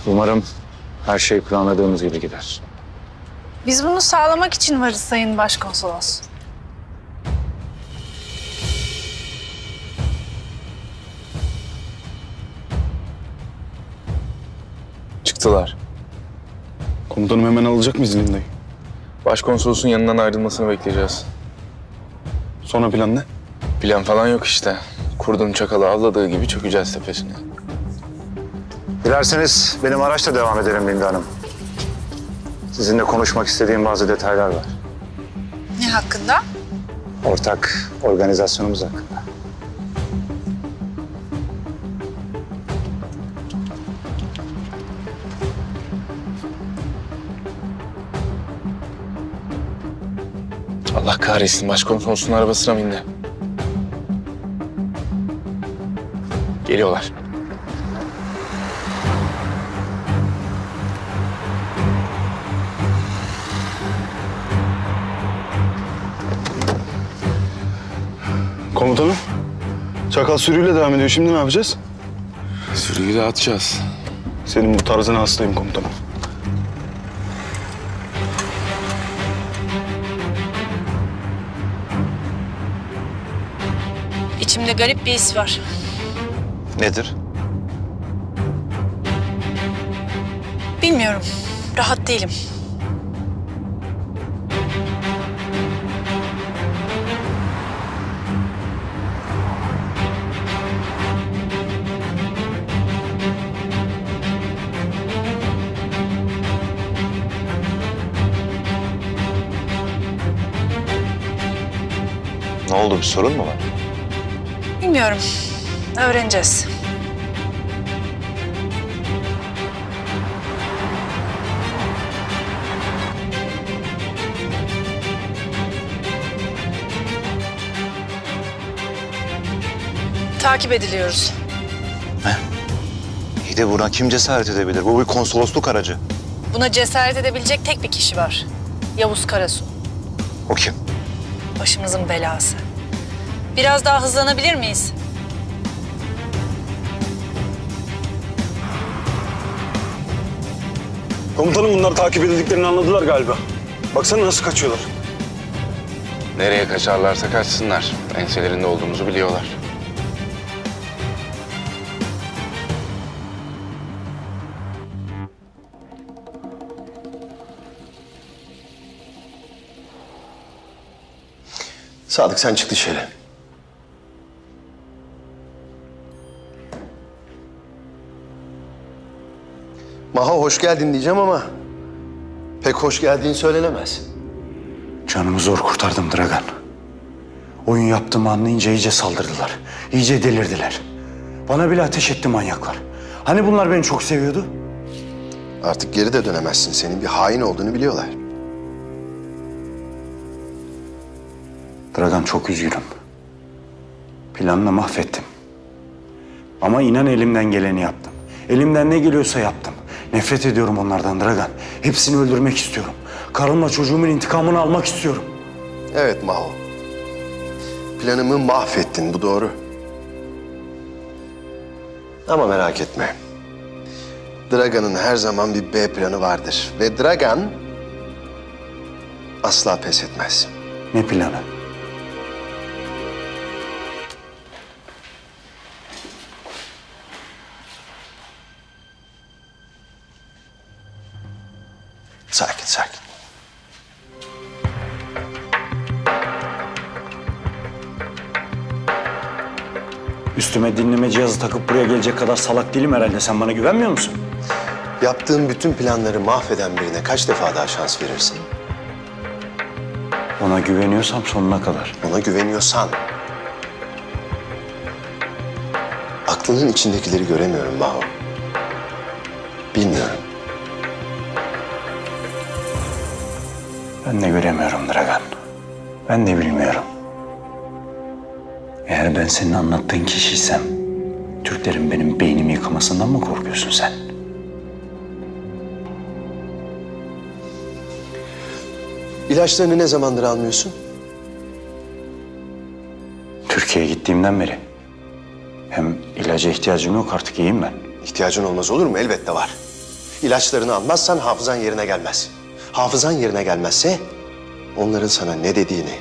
Umarım her şey planladığımız gibi gider. Biz bunu sağlamak için varız Sayın Başkonsolos. Çıktılar. Komutanım hemen alacak mıyız Linda'yı? Başkonsolosun yanından ayrılmasını bekleyeceğiz. Sonra plan ne? Plan falan yok işte. Kurdun çakalı avladığı gibi çökeceğiz tepesine. Dilerseniz benim araçla devam edelim Linda Hanım. Sizinle konuşmak istediğim bazı detaylar var. Ne hakkında? Ortak organizasyonumuz hakkında. Allah kahretsin, başkonsolosun arabasına bindi. Geliyorlar. Komutanım, Çakal sürüyle devam ediyor. Şimdi ne yapacağız? Sürüyü dağıtacağız. Senin bu tarzına hastayım komutanım. İçimde garip bir his var. Nedir? Bilmiyorum. Rahat değilim. Ne oldu, bir sorun mu var? Bilmiyorum. Öğreneceğiz. Takip ediliyoruz. İyi de buna kim cesaret edebilir? Bu bir konsolosluk aracı. Buna cesaret edebilecek tek bir kişi var. Yavuz Karasu. O kim? Başımızın belası. Biraz daha hızlanabilir miyiz? Komutanım bunlar takip edildiklerini anladılar galiba. Baksana nasıl kaçıyorlar. Nereye kaçarlarsa kaçsınlar. Enselerinde olduğumuzu biliyorlar. Sadık sen çık dışarı. Maha hoş geldin diyeceğim ama pek hoş geldiğin söylenemez. Canımı zor kurtardım Dragan. Oyun yaptığımı anlayınca iyice saldırdılar. İyice delirdiler. Bana bile ateş etti manyaklar. Hani bunlar beni çok seviyordu? Artık geri de dönemezsin. Senin bir hain olduğunu biliyorlar. Dragan çok üzgünüm. Planını mahvettim. Ama inan elimden geleni yaptım. Elimden ne geliyorsa yaptım. Nefret ediyorum onlardan Dragan. Hepsini öldürmek istiyorum. Karımla çocuğumun intikamını almak istiyorum. Evet Maho. Planımı mahvettin, bu doğru. Ama merak etme. Dragan'ın her zaman bir B planı vardır. Ve Dragan asla pes etmez. Ne planı? Sakin, sakin. Üstüme dinleme cihazı takıp buraya gelecek kadar salak değilim herhalde. Sen bana güvenmiyor musun? Yaptığın bütün planları mahveden birine kaç defa daha şans verirsin? Ona güveniyorsam sonuna kadar. Ona güveniyorsan. Aklının içindekileri göremiyorum Maho. Bilmiyorum. Ben de göremiyorum Dragan. Ben de bilmiyorum. Eğer ben senin anlattığın kişiysem, Türklerin benim beynimi yıkamasından mı korkuyorsun sen? İlaçlarını ne zamandır almıyorsun? Türkiye'ye gittiğimden beri. Hem ilaca ihtiyacım yok, artık iyiyim ben. İhtiyacın olmaz olur mu? Elbette var. İlaçlarını almazsan hafızan yerine gelmez. Hafızan yerine gelmezse onların sana ne dediğini,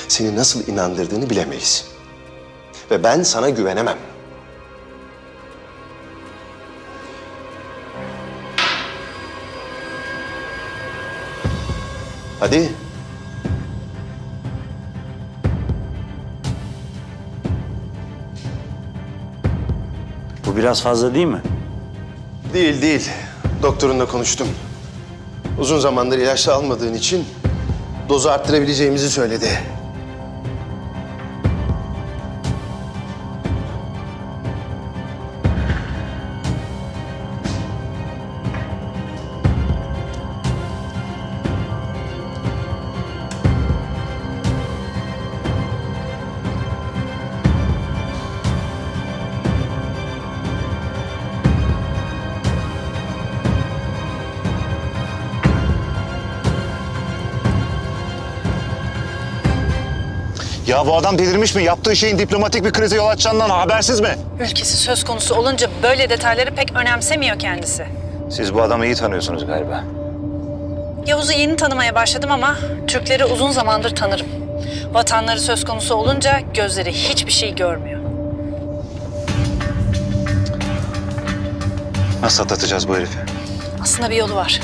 seni nasıl inandırdığını bilemeyiz. Ve ben sana güvenemem. Hadi. Bu biraz fazla değil mi? Değil, değil. Doktorunla konuştum. Uzun zamandır ilaçla almadığın için dozu arttırabileceğimizi söyledi. Ya bu adam delirmiş mi? Yaptığı şeyin diplomatik bir krize yol açacağından habersiz mi? Ülkesi söz konusu olunca böyle detayları pek önemsemiyor kendisi. Siz bu adamı iyi tanıyorsunuz galiba. Yavuz'u yeni tanımaya başladım ama Türkleri uzun zamandır tanırım. Vatanları söz konusu olunca gözleri hiçbir şey görmüyor. Nasıl atlatacağız bu herifi? Aslında bir yolu var.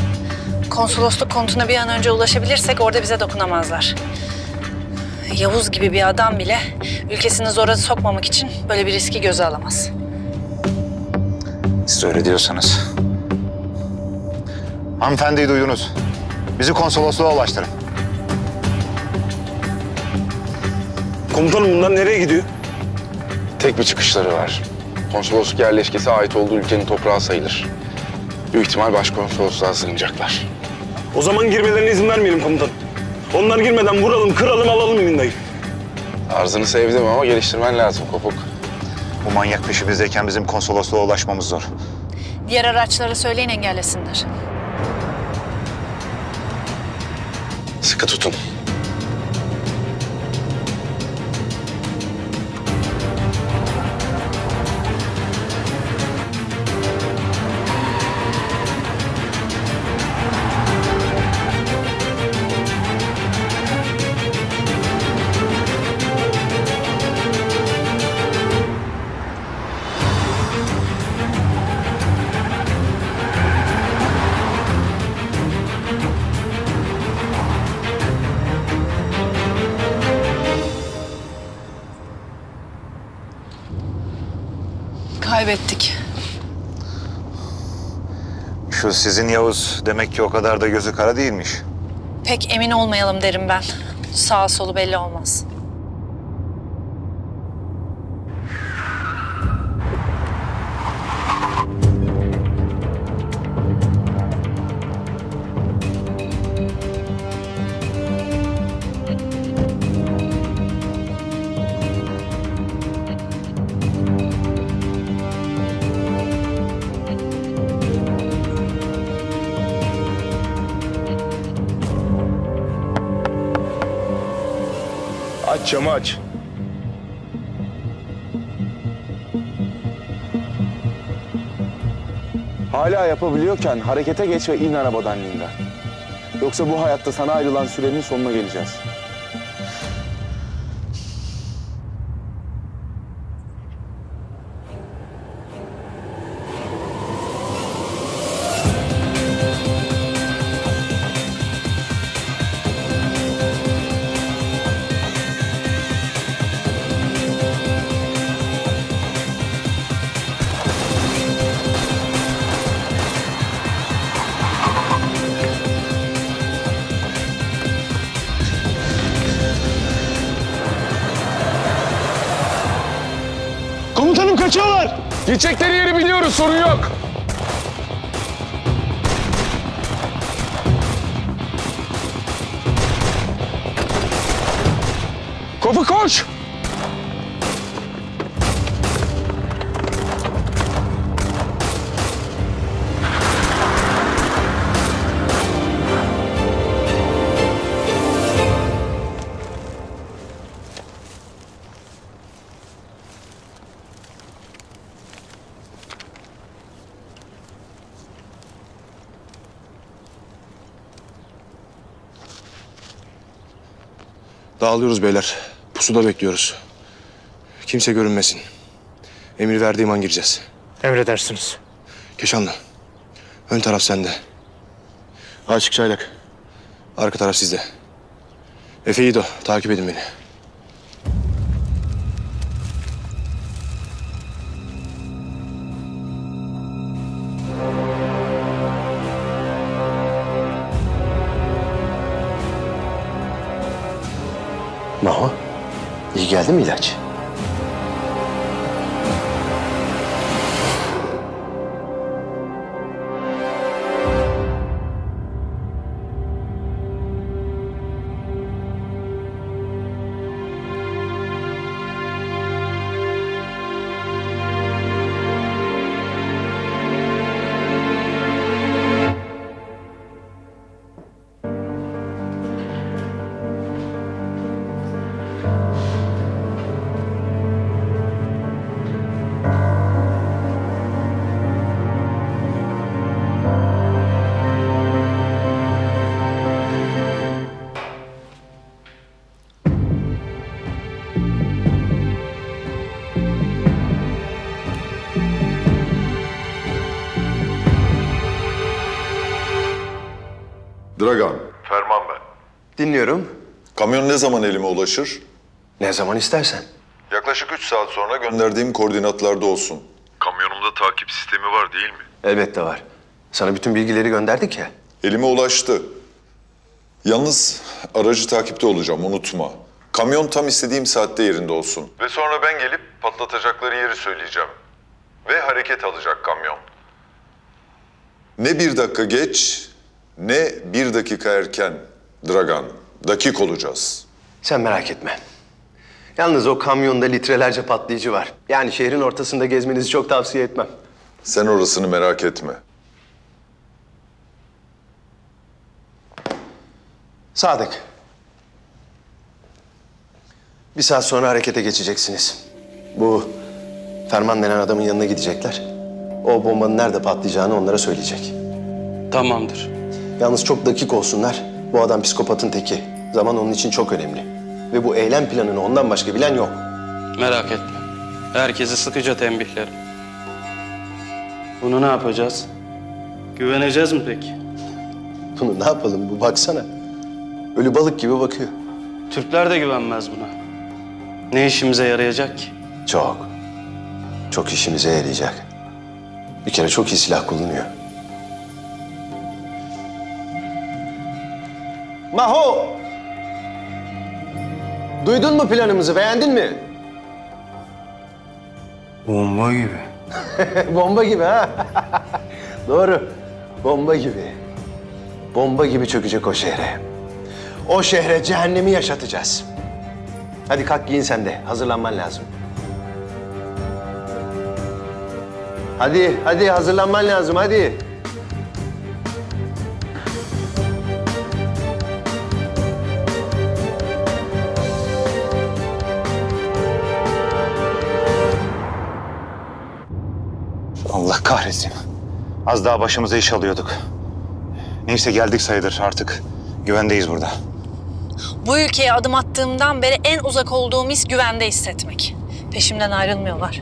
Konsolosluk konutuna bir an önce ulaşabilirsek orada bize dokunamazlar. Yavuz gibi bir adam bile ülkesini zora sokmamak için böyle bir riski göze alamaz. Siz öyle diyorsanız. Hanımefendiyi duydunuz. Bizi konsolosluğa ulaştırın. Komutanım bunlar nereye gidiyor? Tek bir çıkışları var. Konsolosluk yerleşkesi ait olduğu ülkenin toprağı sayılır. Büyük ihtimal başkonsolosluğa sığınacaklar. O zaman girmelerine izin vermeyelim komutanım. Onlar girmeden vuralım, kıralım, alalım Eminda'yı. Tarzını sevdim ama geliştirmen lazım Kopuk. Bu manyak peşimizdeyken bizim konsolosluğa ulaşmamız zor. Diğer araçlara söyleyin engellesinler. Sıkı tutun. Kaybettik. Şu sizin Yavuz demek ki o kadar da gözü kara değilmiş. Pek emin olmayalım derim ben. Sağ solu belli olmaz. Aç camı aç. Hala yapabiliyorken harekete geç ve in arabadan Linda. Yoksa bu hayatta sana ayrılan sürenin sonuna geleceğiz. Komutanım kaçıyorlar. Gidecekleri yeri biliyoruz, sorun yok. Kopuk koş! Dağılıyoruz beyler. Pusuda bekliyoruz. Kimse görünmesin. Emir verdiğim an gireceğiz. Emredersiniz. Keşanlı. Ön taraf sende. Aşık Çaylak. Arka taraf sizde. Efe Yiğido, takip edin beni. Maho, iyi geldi mi ilaç? Dragan. Ferman ben. Dinliyorum. Kamyon ne zaman elime ulaşır? Ne zaman istersen. Yaklaşık 3 saat sonra gönderdiğim koordinatlarda olsun. Kamyonumda takip sistemi var değil mi? Elbette var. Sana bütün bilgileri gönderdik ya. Elime ulaştı. Yalnız aracı takipte olacağım, unutma. Kamyon tam istediğim saatte yerinde olsun. Ve sonra ben gelip patlatacakları yeri söyleyeceğim. Ve hareket alacak kamyon. Ne 1 dakika geç, ne 1 dakika erken. Dragan, dakik olacağız. Sen merak etme. Yalnız o kamyonda litrelerce patlayıcı var. Yani şehrin ortasında gezmenizi çok tavsiye etmem. Sen orasını merak etme. Sadık. 1 saat sonra harekete geçeceksiniz. Bu Ferman denen adamın yanına gidecekler. O bombanın nerede patlayacağını onlara söyleyecek. Tamamdır. Yalnız çok dakik olsunlar. Bu adam psikopatın teki. Zaman onun için çok önemli. Ve bu eylem planını ondan başka bilen yok. Merak etme. Herkesi sıkıca tembihlerim. Bunu ne yapacağız? Güveneceğiz mi peki? Bunu ne yapalım? Bu baksana. Ölü balık gibi bakıyor. Türkler de güvenmez buna. Ne işimize yarayacak ki? Çok. Çok işimize yarayacak. Bir kere çok iyi silah kullanıyor. Maho! Duydun mu planımızı? Beğendin mi? Bomba gibi. Bomba gibi ha? Doğru. Bomba gibi. Bomba gibi çökecek o şehre. O şehre cehennemi yaşatacağız. Hadi kalk giyin sen de. Hazırlanman lazım. Hadi hazırlanman lazım hadi. Allah kahretsin. Az daha başımıza iş alıyorduk. Neyse geldik sayılır artık. Güvendeyiz burada. Bu ülkeye adım attığımdan beri en uzak olduğum his güvende hissetmek. Peşimden ayrılmıyorlar.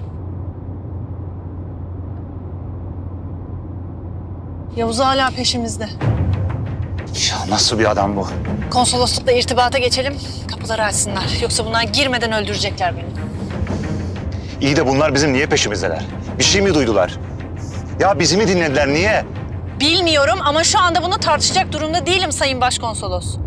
Yavuz hala peşimizde. Ya nasıl bir adam bu? Konsoloslukla irtibata geçelim, kapıları açsınlar. Yoksa bunlar girmeden öldürecekler beni. İyi de bunlar bizim niye peşimizdeler? Bir şey mi duydular? Ya bizi mi dinlediler, niye? Bilmiyorum ama şu anda bunu tartışacak durumda değilim Sayın Başkonsolos.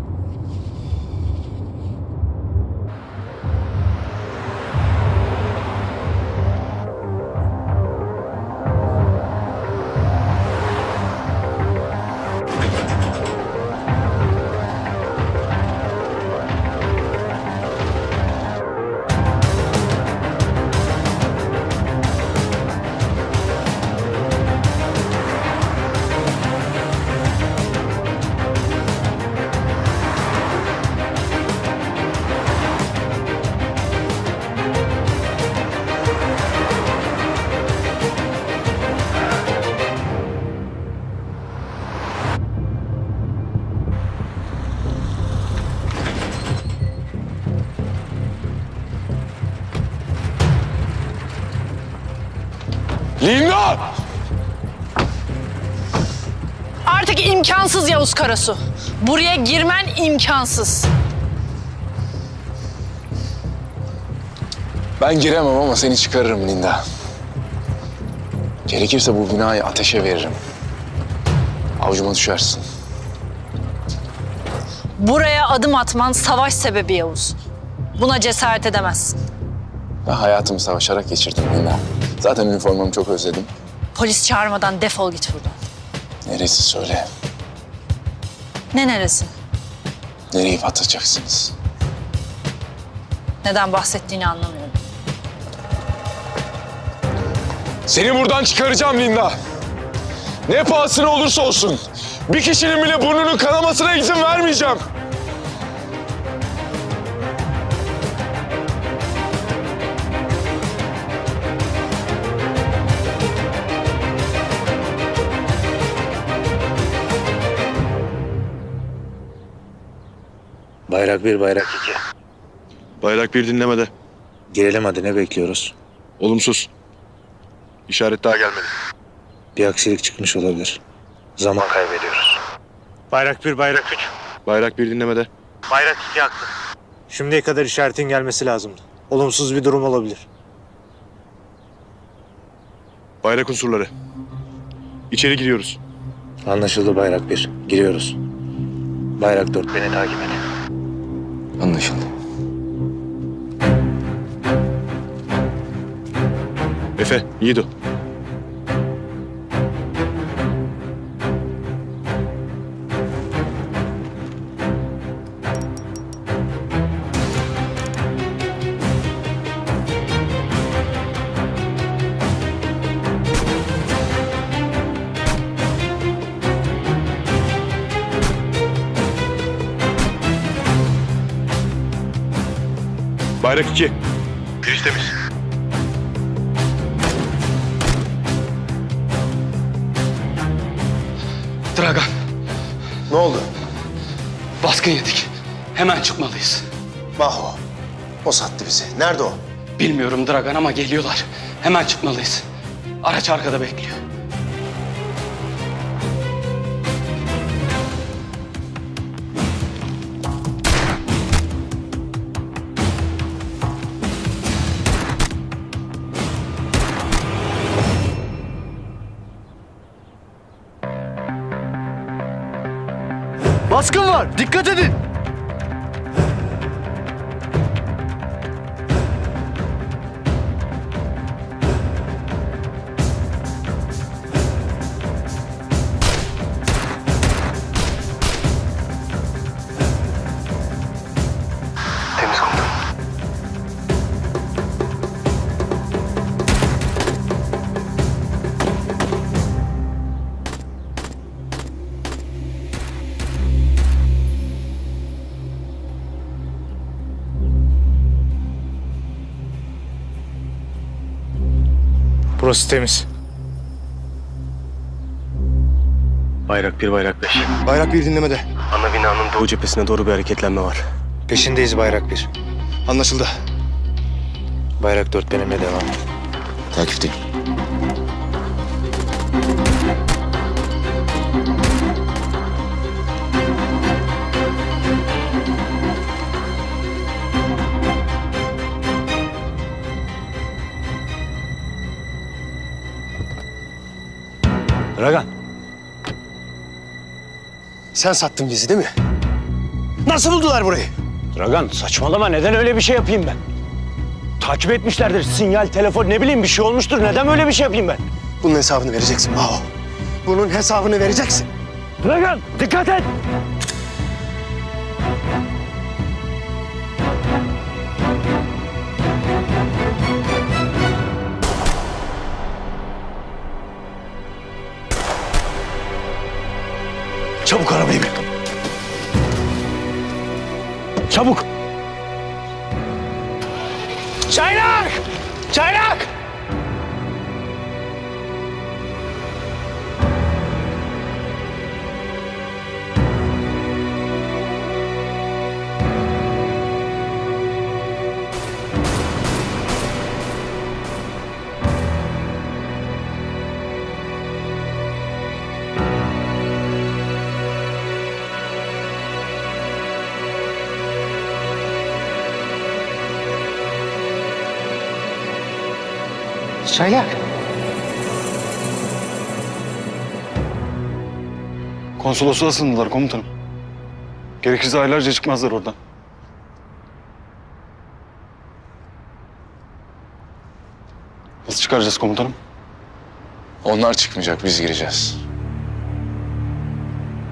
Artık imkansız Yavuz Karasu. Buraya girmen imkansız. Ben giremem ama seni çıkarırım Linda. Gerekirse bu binayı ateşe veririm. Avucuma düşersin. Buraya adım atman savaş sebebi Yavuz. Buna cesaret edemezsin. Ben hayatımı savaşarak geçirdim Linda. Zaten üniformamı çok özledim. Polis çağırmadan defol git buradan. Neresi söyle. Ne neresi? Nereyi batacaksınız? Neden bahsettiğini anlamıyorum. Seni buradan çıkaracağım Linda. Ne pahasına olursa olsun. Bir kişinin bile burnunun kanamasına izin vermeyeceğim. Bayrak 1, bayrak 2. Bayrak bir dinlemede. Girelim hadi, ne bekliyoruz? Olumsuz. İşaret daha gelmedi. Bir aksilik çıkmış olabilir. Zaman kaybediyoruz. Bayrak 1, bayrak 3. Bayrak bir dinlemede. Bayrak 2 haklı. Şimdiye kadar işaretin gelmesi lazımdı. Olumsuz bir durum olabilir. Bayrak unsurları. İçeri giriyoruz. Anlaşıldı bayrak 1. Giriyoruz. Bayrak 4, beni takip et. Anlaşıldı. Efe, Yiğido. Bayrak 2. Giriş temiz. Dragan, Ne oldu? baskın yedik. Hemen çıkmalıyız. Maho. O sattı bizi. Nerede o? Bilmiyorum Dragan ama geliyorlar. Hemen çıkmalıyız. Araç arkada bekliyor. Baskın var, dikkat edin. Temiz komutanım. Burası temiz. Bayrak 1, bayrak 5. Bayrak bir dinlemede. Ana binanın doğu cephesine doğru bir hareketlenme var. Peşindeyiz bayrak 1. Anlaşıldı. Bayrak 4, benimle devam et. Takipteyim. Dragan. Sen sattın bizi değil mi? Nasıl buldular burayı? Dragan saçmalama, neden öyle bir şey yapayım ben? Takip etmişlerdir, sinyal, telefon, ne bileyim bir şey olmuştur. Neden böyle bir şey yapayım ben? Bunun hesabını vereceksin Maho. Bunun hesabını vereceksin. Dragan dikkat et. Çabuk arabayı bin. Çabuk. Çaylak! Çaylak! Çaylak. Konsolosluğa sığındılar komutanım. Gerekirse aylarca çıkmazlar oradan. Nasıl çıkaracağız komutanım? Onlar çıkmayacak, biz gireceğiz.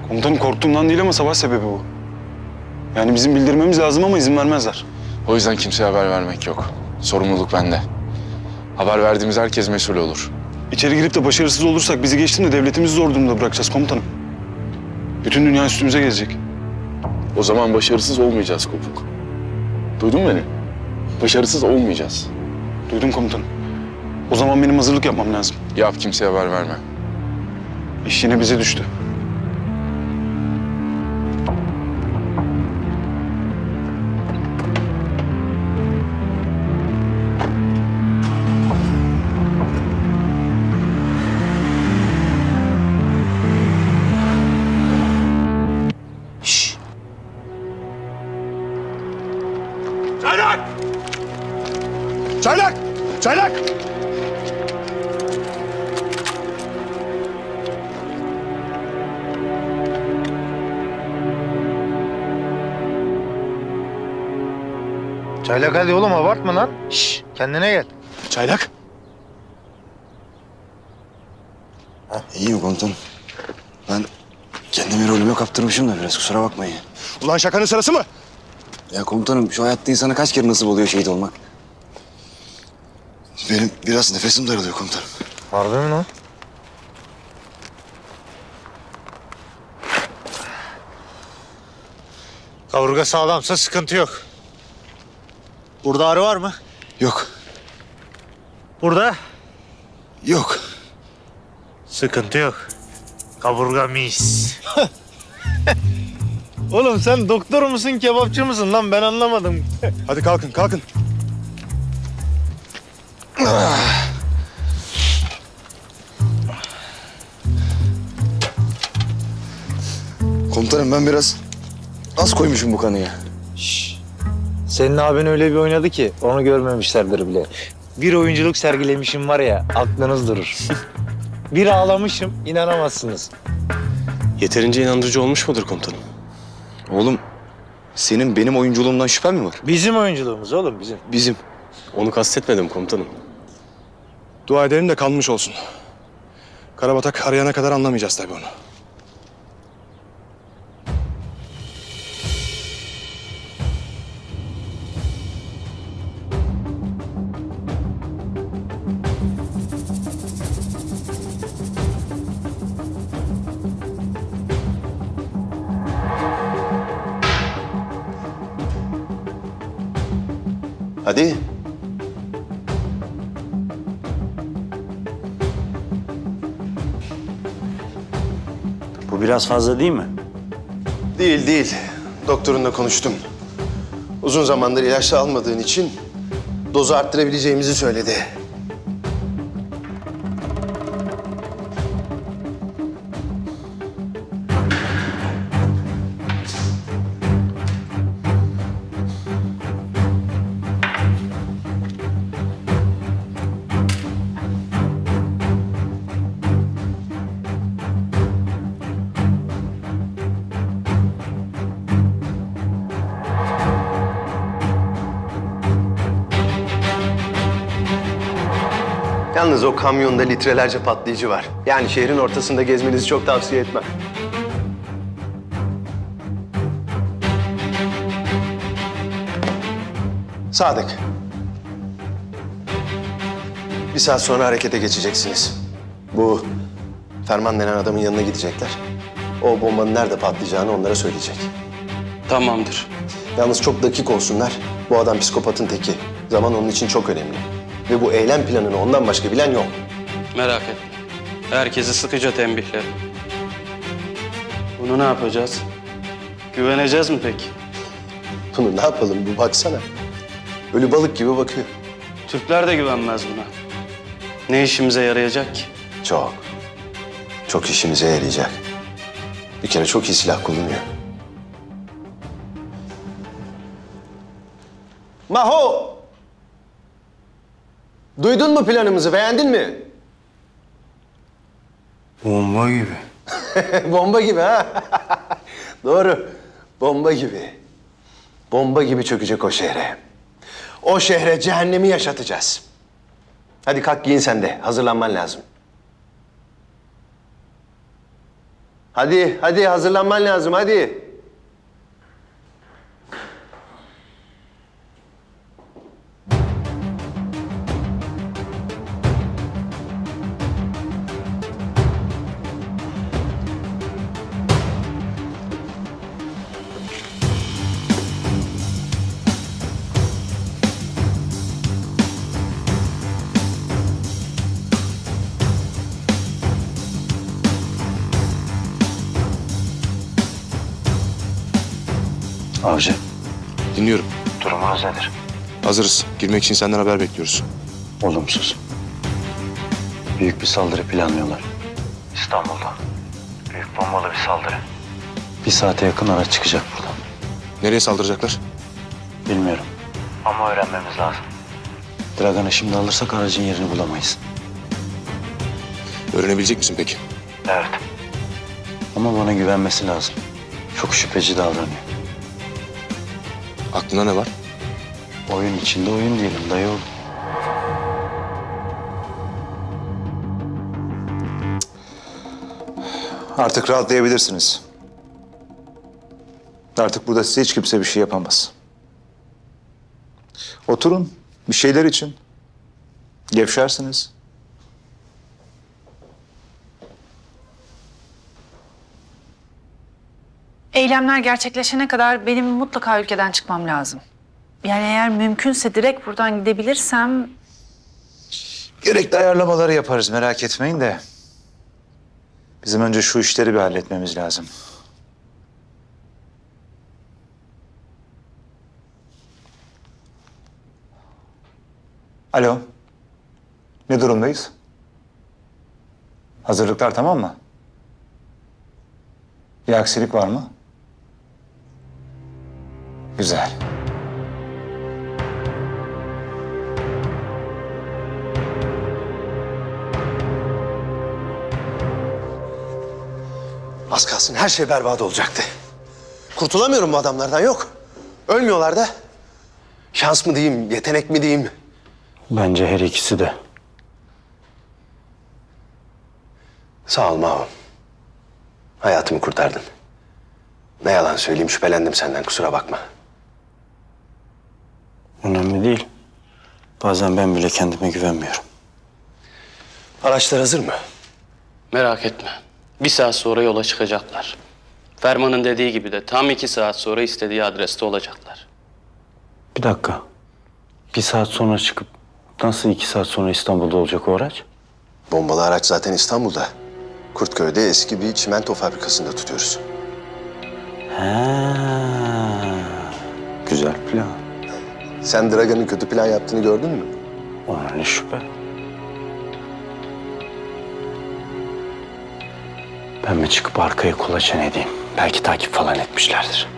Komutanım korktuğumdan değil ama savaş sebebi bu. Yani bizim bildirmemiz lazım ama izin vermezler. O yüzden kimseye haber vermek yok. Sorumluluk bende. Haber verdiğimiz herkes mesul olur. İçeri girip de başarısız olursak bizi geçtim de devletimizi zor durumda bırakacağız komutanım. Bütün dünya üstümüze gelecek. O zaman başarısız olmayacağız Kopuk. Duydun mu beni? Başarısız olmayacağız. Duydum komutanım. O zaman benim hazırlık yapmam lazım. Yap, kimseye haber verme. İş yine bize düştü. Çaylak! Çaylak! Çaylak! Çaylak hadi oğlum abartma lan. Şşş kendine gel. Çaylak! İyiyim komutanım. Ben kendimi rolüme kaptırmışım da biraz kusura bakmayın. Ulan şakanın sırası mı? Ya komutanım şu hayatta insana kaç kere nasip oluyor şehit olmak? Benim biraz nefesim daralıyor komutanım. Harbi mi lan? Kaburga sağlamsa sıkıntı yok. Burada ağrı var mı? Yok. Burada? Yok. Sıkıntı yok. Kaburga mis. Oğlum sen doktor musun, kebapçı mısın lan? Ben anlamadım. Hadi kalkın, kalkın. Komutanım ben biraz az koymuşum bu kanı ya. Senin abin öyle bir oynadı ki onu görmemişlerdir bile. Bir oyunculuk sergilemişim var ya, aklınız durur. Bir ağlamışım, inanamazsınız. Yeterince inandırıcı olmuş mudur komutanım? Oğlum senin benim oyunculuğumdan şüphen mi var? Bizim oyunculuğumuz oğlum, bizim. Bizim. Onu kastetmedim komutanım. Dua edelim de kalmış olsun. Karabatak arayana kadar anlamayacağız tabii onu. Hadi. Bu biraz fazla değil mi? Değil, değil. Doktorunla konuştum. Uzun zamandır ilaç almadığın için dozu arttırabileceğimizi söyledi. Yalnız o kamyonda litrelerce patlayıcı var. Yani şehrin ortasında gezmenizi çok tavsiye etmem. Sadık. Bir saat sonra harekete geçeceksiniz. Bu Ferman denen adamın yanına gidecekler. O bombanın nerede patlayacağını onlara söyleyecek. Tamamdır. Yalnız çok dakik olsunlar. Bu adam psikopatın teki. Zaman onun için çok önemli. Ve bu eylem planını ondan başka bilen yok. Merak etme. Herkesi sıkıca tembihlerim. Bunu ne yapacağız? Güveneceğiz mi peki? Bunu ne yapalım bu baksana. Ölü balık gibi bakıyor. Türkler de güvenmez buna. Ne işimize yarayacak ki? Çok. Çok işimize yarayacak. Bir kere çok iyi silah kullanıyor. Maho! Duydun mu planımızı? Beğendin mi? Bomba gibi. Bomba gibi ha? Doğru. Bomba gibi. Bomba gibi çökecek o şehre. O şehre cehennemi yaşatacağız. Hadi kalk giyin sen de. Hazırlanman lazım. Hadi hazırlanman lazım hadi. Avcı, Dinliyorum. durumunuz nedir? Hazırız. Girmek için senden haber bekliyoruz. Olumsuz. Büyük bir saldırı planlıyorlar. İstanbul'da. Büyük bombalı bir saldırı. Bir saate yakın araç çıkacak buradan. Nereye saldıracaklar? Bilmiyorum. Ama öğrenmemiz lazım. Dragan'ı şimdi alırsak aracın yerini bulamayız. Öğrenebilecek misin peki? Evet. Ama bana güvenmesi lazım. Çok şüpheci davranıyor. Aklına ne var? Oyun içinde oyun diyelim dayı oğlum. Artık rahatlayabilirsiniz. Artık burada size hiç kimse bir şey yapamaz. Oturun bir şeyler için. Gevşersiniz. Eylemler gerçekleşene kadar benim mutlaka ülkeden çıkmam lazım. Yani eğer mümkünse direkt buradan gidebilirsem... Gerekli ayarlamaları yaparız merak etmeyin de. Bizim önce şu işleri bir halletmemiz lazım. Alo. Ne durumdayız? Hazırlıklar tamam mı? Bir aksilik var mı? Güzel. Az kalsın her şey berbat olacaktı. Kurtulamıyorum bu adamlardan yok. Ölmüyorlar da. Şans mı diyeyim, yetenek mi diyeyim? Bence her ikisi de. Sağ ol Mahum. Hayatımı kurtardın. Ne yalan söyleyeyim şüphelendim senden kusura bakma. Önemli değil. Bazen ben bile kendime güvenmiyorum. Araçlar hazır mı? Merak etme. 1 saat sonra yola çıkacaklar. Ferman'ın dediği gibi de tam 2 saat sonra istediği adreste olacaklar. Bir dakika. 1 saat sonra çıkıp nasıl 2 saat sonra İstanbul'da olacak o araç? Bombalı araç zaten İstanbul'da. Kurtköy'de eski bir çimento fabrikasında tutuyoruz. Güzel plan. Sen Dragan'ın kötü plan yaptığını gördün mü? Ona ne şüphe. Ben mi çıkıp arkaya kulaçan edeyim? Belki takip falan etmişlerdir.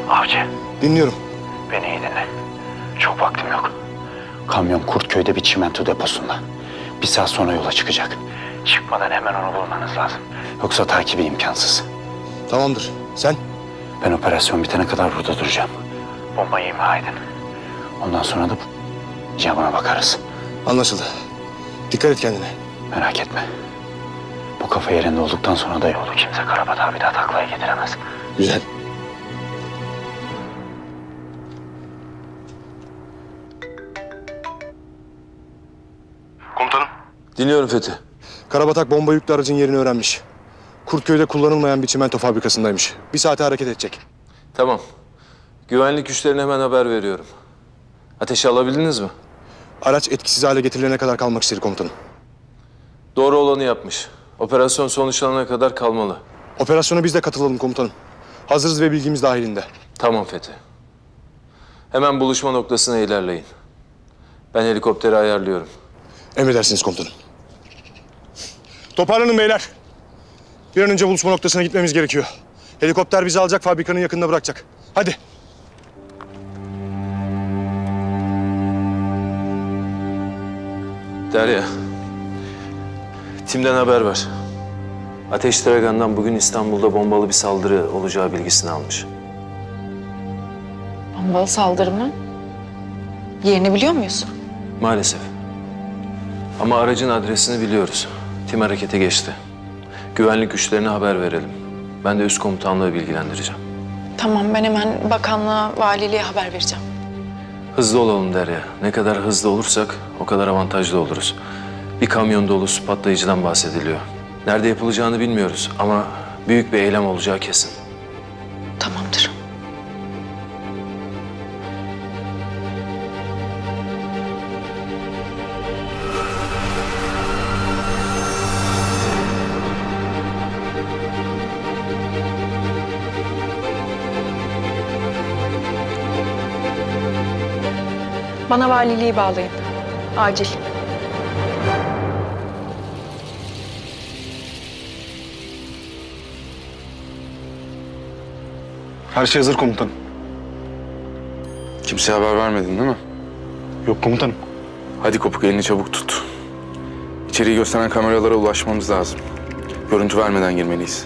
Avcı. Dinliyorum. Beni iyi dinle. Çok vaktim yok. Kamyon Kurtköy'de bir çimento deposunda. 1 saat sonra yola çıkacak. Çıkmadan hemen onu bulmanız lazım. Yoksa takibi imkansız. Tamamdır. Sen? Ben operasyon bitene kadar burada duracağım. Bombayı imha edin. Ondan sonra da camına bakarız. Anlaşıldı. Dikkat et kendine. Merak etme. Bu kafa yerinde olduktan sonra da yolu kimse Karabatağı bir daha taklaya getiremez. Güzel. Komutanım. Dinliyorum Fethi. Karabatak bomba yüklü aracın yerini öğrenmiş. Kurtköy'de kullanılmayan bir çimento fabrikasındaymış. Bir saate hareket edecek. Tamam. Güvenlik güçlerine hemen haber veriyorum. Ateşi alabildiniz mi? Araç etkisiz hale getirilene kadar kalmak istedi komutanım. Doğru olanı yapmış. Operasyon sonuçlanana kadar kalmalı. Operasyona biz de katılalım komutanım. Hazırız ve bilgimiz dahilinde. Tamam Fethi. Hemen buluşma noktasına ilerleyin. Ben helikopteri ayarlıyorum. Emredersiniz komutanım. Toparlanın beyler. Bir an önce buluşma noktasına gitmemiz gerekiyor. Helikopter bizi alacak, fabrikanın yakınında bırakacak. Hadi. Derya. Tim'den haber ver. Ateş Dragan'dan bugün İstanbul'da bombalı bir saldırı olacağı bilgisini almış. Bombalı saldırı mı? Yerini biliyor muyuz? Maalesef. Ama aracın adresini biliyoruz. Tim harekete geçti. Güvenlik güçlerine haber verelim. Ben de üst komutanlığı bilgilendireceğim. Tamam, ben hemen bakanlığa, valiliğe haber vereceğim. Hızlı olalım Derya. Ne kadar hızlı olursak o kadar avantajlı oluruz. Bir kamyon dolusu patlayıcıdan bahsediliyor. Nerede yapılacağını bilmiyoruz ama büyük bir eylem olacağı kesin. Tamamdır. Bana valiliği bağlayın. Acil. Her şey hazır komutanım. Kimseye haber vermedin değil mi? Yok komutanım. Hadi Kopuk, elini çabuk tut. İçeriği gösteren kameralara ulaşmamız lazım. Görüntü vermeden girmeliyiz.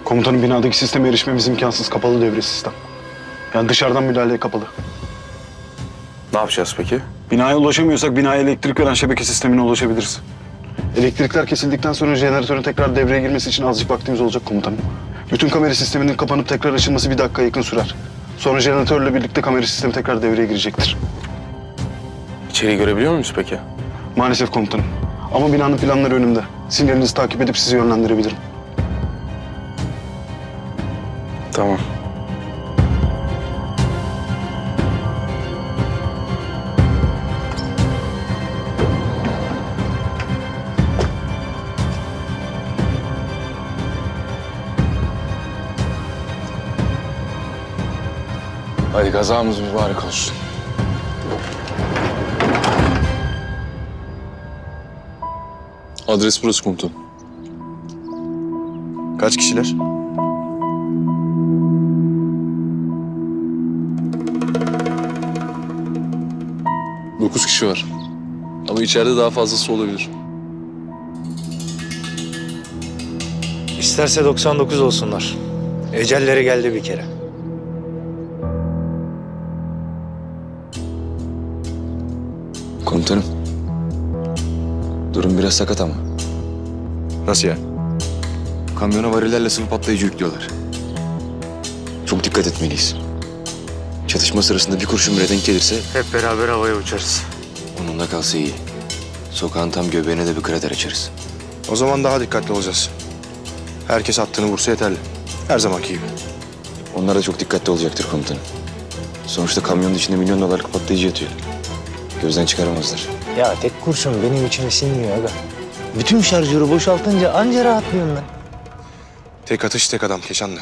Komutanım, binadaki sisteme erişmemiz imkansız. Kapalı devre sistem. Yani dışarıdan müdahaleye kapalı. Ne yapacağız peki? Binaya ulaşamıyorsak binaya elektrik veren şebeke sistemine ulaşabiliriz. Elektrikler kesildikten sonra jeneratörün tekrar devreye girmesi için azıcık vaktimiz olacak komutanım. Bütün kamera sisteminin kapanıp tekrar açılması 1 dakika yakın sürer. Sonra jeneratörle birlikte kamera sistemi tekrar devreye girecektir. İçeriği görebiliyor muyuz peki? Maalesef komutanım. Ama binanın planları önümde. Sinyalinizi takip edip sizi yönlendirebilirim. Tamam. Hadi kazamız mübarek olsun. Adres burası komutanım. Kaç kişiler? Dokuz kişi var. Ama içeride daha fazlası olabilir. İsterse 99 olsunlar. Ecelleri geldi bir kere. Komutanım. Durum biraz sakat ama. Nasıl ya? Kamyona varillerle sıvı patlayıcı yüklüyorlar. Çok dikkat etmeliyiz. Çatışma sırasında bir kurşun bile denk gelirse... Hep beraber havaya uçarız. Onunla kalsa iyi. Sokağın tam göbeğine de bir krater açarız. O zaman daha dikkatli olacağız. Herkes attığını vursa yeterli. Her zamanki gibi. Onlar da çok dikkatli olacaktır komutanım. Sonuçta kamyonun içinde milyon dolarlık patlayıcı yatıyor. Gözden çıkaramazlar. Ya tek kurşun benim içime sinmiyor aga. Bütün şarjörü boşaltınca anca rahatlıyorum ben. Tek atış tek adam Keşanlı.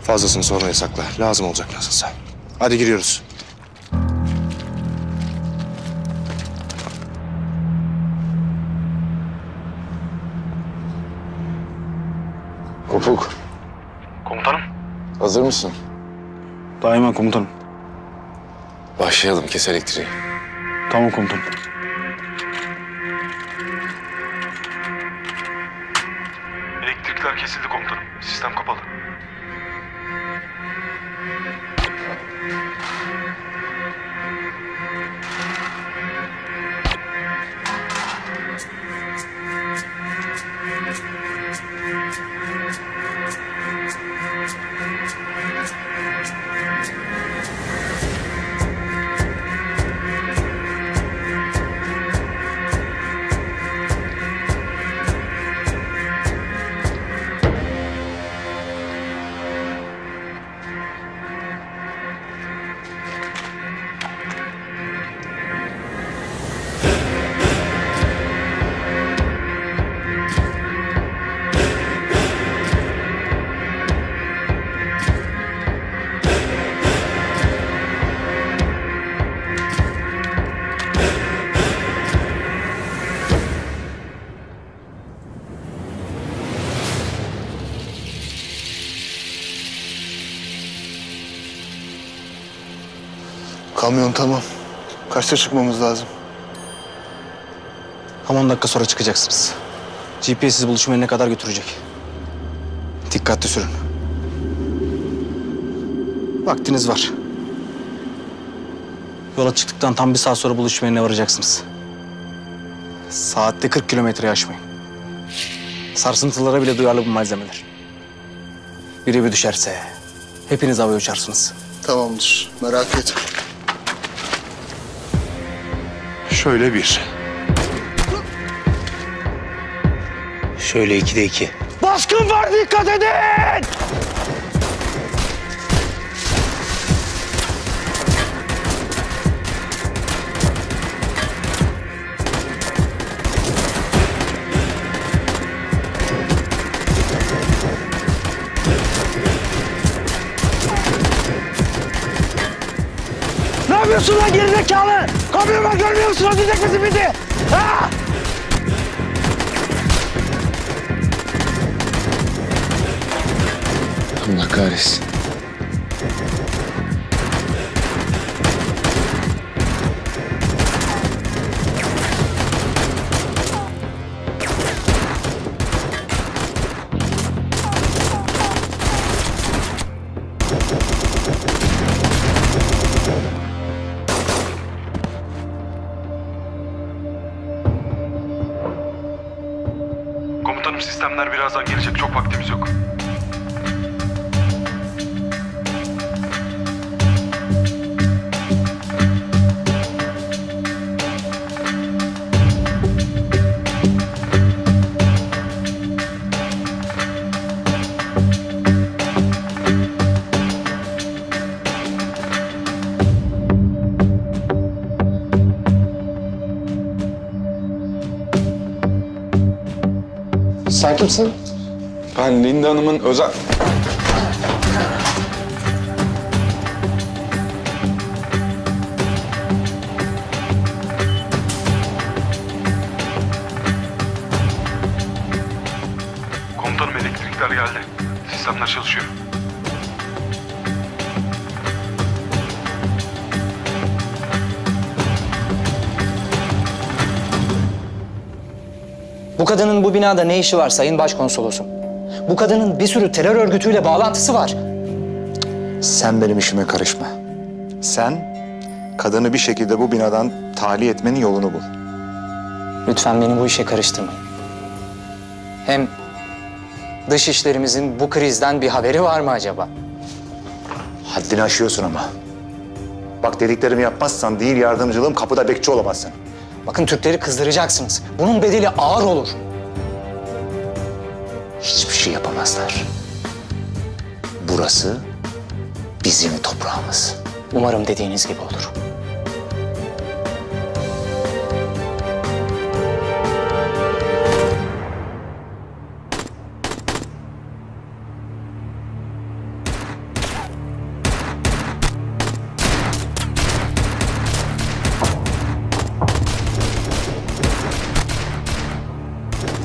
Fazlasını sonraya sakla. Lazım olacak nasılsa. Hadi giriyoruz. Kopuk. Komutanım. Hazır mısın? Daima komutanım. Başlayalım, kes elektriği. Tamam komutanım. Elektrikler kesildi komutanım. Sistem kapalı. Kamyon tamam. Kaçta çıkmamız lazım? Tam 10 dakika sonra çıkacaksınız. GPS sizi buluşma yerine kadar götürecek. Dikkatli sürün. Vaktiniz var. Yola çıktıktan tam bir saat sonra buluşma yerine varacaksınız. Saatte 40 kilometreyi aşmayın. Sarsıntılara bile duyarlı bu malzemeler. Biri bir düşerse hepiniz havaya uçarsınız. Tamamdır. Merak etme. Şöyle bir. Şöyle 2'de 2. Baskın var, dikkat edin! Ne yapıyorsun lan gerizekalı? Kamyona görmüyor musun? Ödeyecek misin bizi? Ha? Allah kahretsin. Komutanım sistemler birazdan gelecek. Çok vaktimiz yok. Sen kimsin? Ben Linda Hanım'ın özel... Komutanım elektrikler geldi. Sistemler çalışıyor. Bu kadının bu binada ne işi var Sayın Başkonsolosum? Bu kadının bir sürü terör örgütüyle bağlantısı var. Sen benim işime karışma. Sen kadını bir şekilde bu binadan tahliye etmenin yolunu bul. Lütfen beni bu işe karıştırmayın. Hem dış işlerimizin bu krizden bir haberi var mı acaba? Haddini aşıyorsun ama. Bak dediklerimi yapmazsan değil yardımcılığım kapıda bekçi olamazsın. Bakın Türkleri kızdıracaksınız. Bunun bedeli ağır olur. Hiçbir şey yapamazlar. Burası bizim toprağımız. Umarım dediğiniz gibi olur.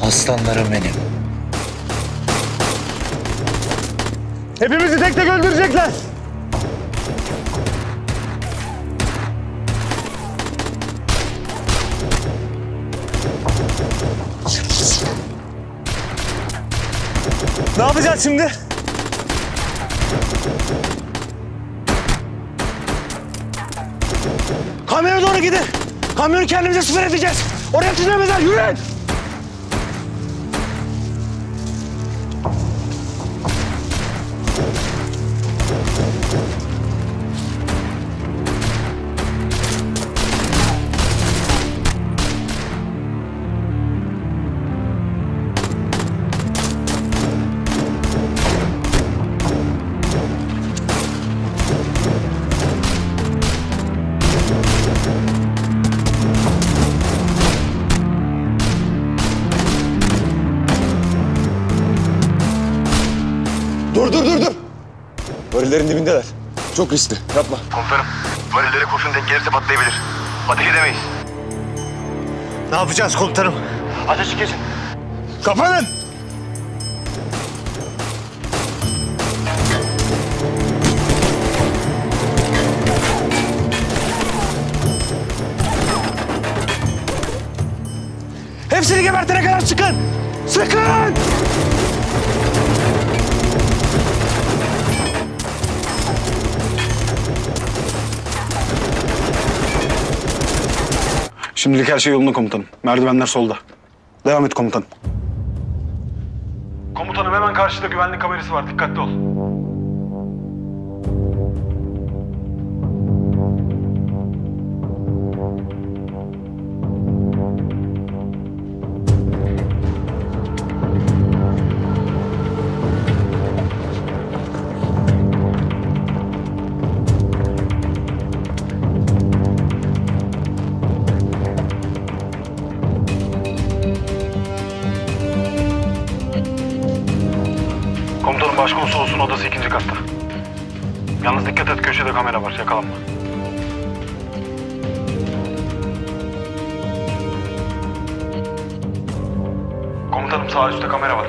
Aslanlarım benim. Hepimizi tek tek öldürecekler. Ne yapacağız şimdi? Kamyona doğru gidin. Kamyonu kendimize siper edeceğiz. Oraya tünemezler. Yürüyün. Dur. Varillerin dibindeler. Çok riskli. Yapma. Komutanım, varillere kurşun denk gelirse patlayabilir. Ateş edemeyiz. Ne yapacağız komutanım? Ateşi kesin. Kapanın. Hepsini gebertene kadar sıkın! Sıkın! Şimdilik her şey yolunda komutanım. Merdivenler solda. Devam et komutanım. Komutanım hemen karşıda güvenlik kamerası var. Dikkatli ol. Komutanım başkonsolosun odası 2. katta. Yalnız dikkat et, köşede kamera var, yakalanma. Komutanım sağ üstte kamera var.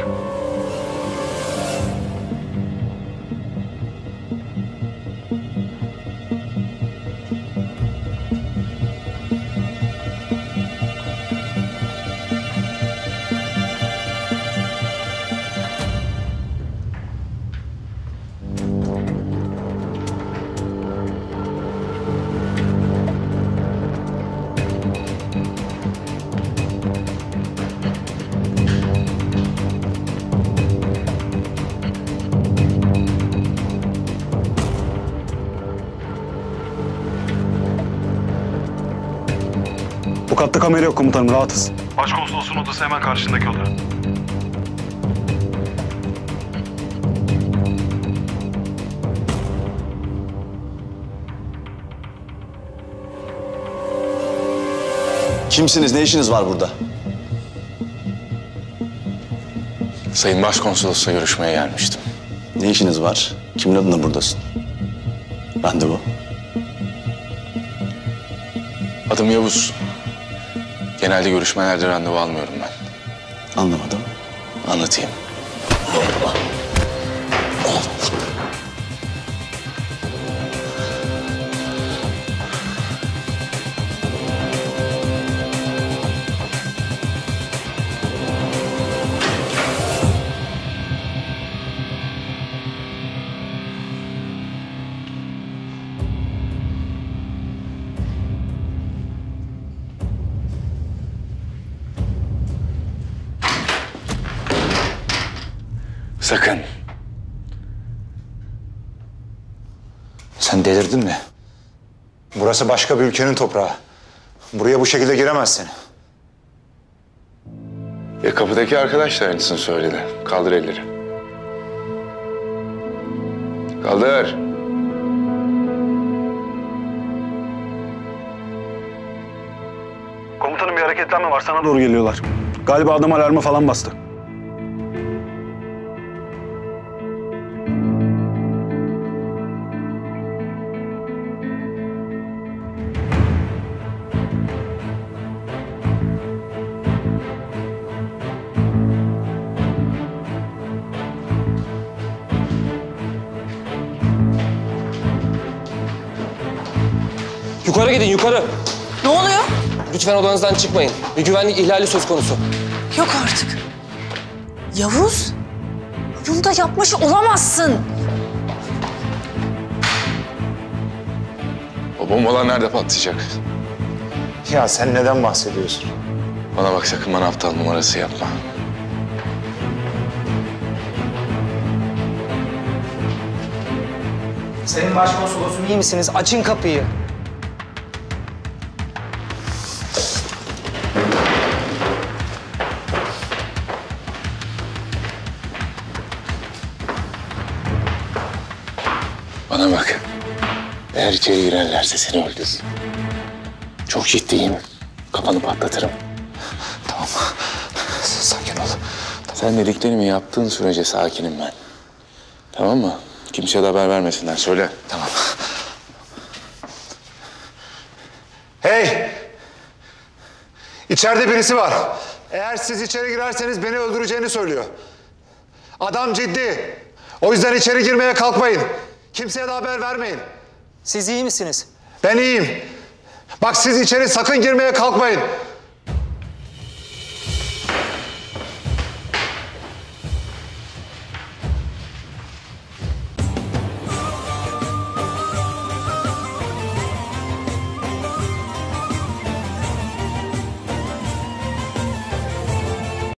Bu katta kamera yok komutanım, rahatız. Başkonsolosun odası hemen karşındaki oda. Kimsiniz? Ne işiniz var burada? Sayın Başkonsolos'la görüşmeye gelmiştim. Ne işiniz var? Kimin adına buradasın? Randevu. Adım Yavuz. Genelde görüşmelerde randevu almıyorum ben. Anlamadım. Anlatayım. Sakın. Sen delirdin mi? Burası başka bir ülkenin toprağı. Buraya bu şekilde giremezsin. Ya kapıdaki arkadaş da aynısını söyledi. Kaldır elleri. Kaldır. Komutanım bir hareketlenme var, sana doğru geliyorlar. Galiba adam alarma falan bastı. Yukarı gidin, yukarı. Ne oluyor? Lütfen odanızdan çıkmayın. Bir güvenlik ihlali söz konusu. Yok artık. Yavuz, bunu da yapmış olamazsın. O bombalar nerede patlayacak? Ya sen neden bahsediyorsun? Bana bak, sakın bana aptal numarası yapma. Sayın Başkonsolosum, iyi misiniz? Açın kapıyı. Bana bak. Eğer içeri girerlerse seni öldürürüm. Çok ciddiyim. Kafanı patlatırım. Tamam. Sakin ol. Sen dediklerimi yaptığın sürece sakinim ben. Tamam mı? Kimseye de haber vermesinler. Söyle. Tamam. Hey! İçeride birisi var. Eğer siz içeri girerseniz beni öldüreceğini söylüyor. Adam ciddi. O yüzden içeri girmeye kalkmayın. Kimseye de haber vermeyin. Siz iyi misiniz? Ben iyiyim. Bak siz içeri sakın girmeye kalkmayın.